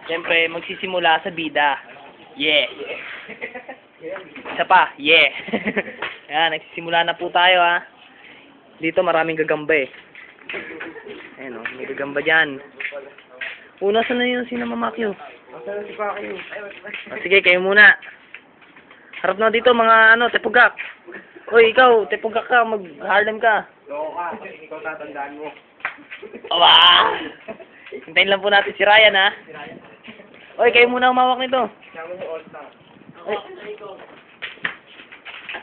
Siyempre, magsisimula sa bida. Yeah. Isa pa, yeah. Ayan, nagsisimula na po tayo, ha. Dito maraming gagamba, eh. Ayan, may gagamba dyan. Una, saan na yun? Sino mamakyo? Sige, kayo muna. Harap na dito, mga, tepugak. Uy, ikaw, tepugak ka, mag-Harlem ka. Loko ka, ikaw tatandaan mo. Aba! Hintayin lang po natin si Ryan, ha. Uy, kayo muna umawak nito. Uy.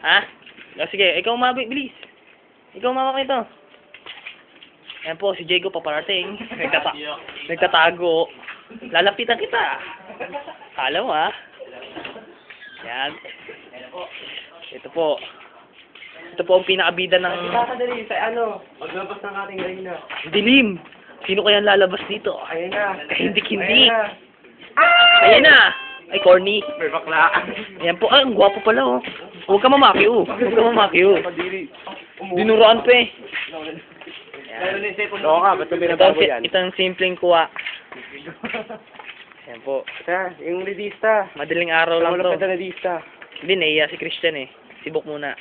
Ha? Sige, ikaw bilis. Ikaw umawak nito. Ayan po, si Diego paparating. Nagtatago. Lalapitan kita. Kala mo, ha? Yan. Ito po. Ito po ang pinakabida ng... Kakadali sa maglabas ng ating reyna. Dilim. Sino kaya lalabas dito? Ayan na. Hindi. Ayan na. Ay, corny. May bakla. Ayan po. Ay, ang gwapo pala, oh. Huwag ka mamakyo. Dinuraan pa, eh. Loko ka, ba't binabago yan? Ito ang simpleng kuha. Ayan po. Yung redista. Madaling araw lang to. Malapit na redista. Hindi, naiya si Christian, eh. Sibok muna.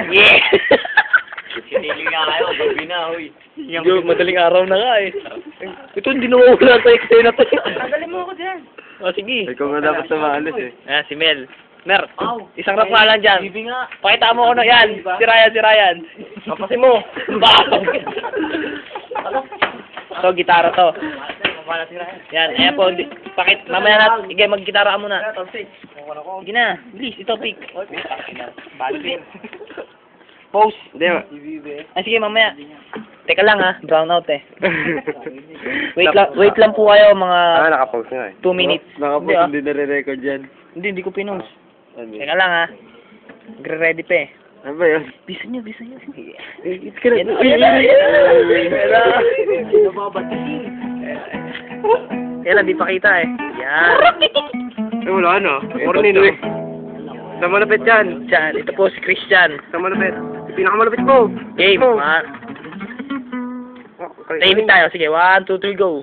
Yeah! Sinili nga kayo, gabi na, huy. Madaling araw na nga, eh. Ito, hindi nawawala sa eksena to. Tagalin mo ako dyan. O, sige. Ikaw nga dapat na maalis, eh. Ayan, si Mel. Mer, isang rap nga lang dyan. Pakita mo ko na yan. Si Ryan. Kapasin mo. So, gitara to. Yan, ayan po. Mamaya natin. Sige, mag-gitara ka muna. Sige na, please, ito pick. Pose. Ay, sige, mamaya. Teka lang, ha. Brown out, eh. Wait lang po kayo, mga Nakapost nga, eh. 2 minutes. Nakapost, hindi nare-record yan. Hindi ko pinost. Teka lang, ha. Nagre-ready pa, eh. Ano ba yun? Bisa nyo. It's gonna... Yan, di pa kita, eh. Yan. Ay, wala na. Corny, no? Sa malapit yan. Diyan, ito po si Christian. Sa malapit. Pinakamalapit mo. Game, ha. Timing tayo. Sige, 1, 2, 3, go.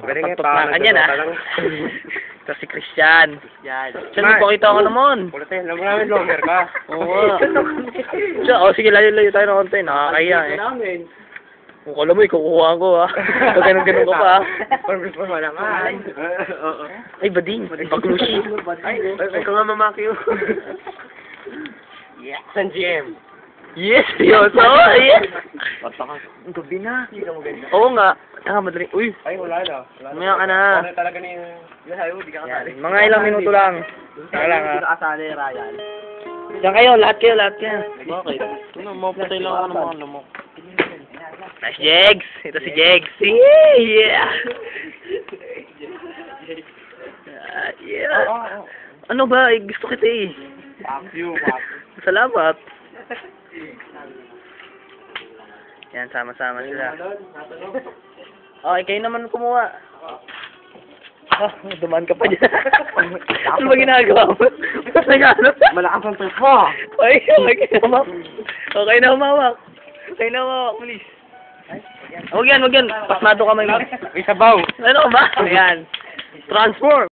Pagpagpakan yan, ha. Ito si Christian. Diyan, ipakita ko naman. Kulate, alam mo namin, longer ka. Oo. Diyan, sige, layo-layo tayo ng konti. Nakakaya, eh. Kung alam mo, ikukuha ko, ha. Pag ganun-ganun ka pa, ha. Pag-gusto mo naman. Ay, bading. Pag-lushi. Ay, ikaw nga mamakyo. Yeah. San GM. Yes, seryoso. Yes. Ang gabi na. Hindi ka maganda. Oo nga. Madaling. Uy. Ay, wala na. Maya ka na. Ano talaga na yung... Hindi ka kasali. Mga ilang minuto lang. Teka lang, ha. Hindi ka kasali, Ryan. Diyan kayo, lahat kayo. Bakit? Mapatay lang ako ng mga lamok. Nice, Jegs. Ito si Jegs. Yeah. Yeah. Ano ba? Gusto kita, eh. Fuck you. Salamat. Yan, sama-sama sila. Okay, kayo naman kumuha. Dumaan ka pa dyan. Ano ba ginagawa mo? Malakas ang trip mo. Okay na humawak. Okay na humawak, please. Huwag yan. Pasmado ka may... May sabaw. Ano ba? Ayan. Transform.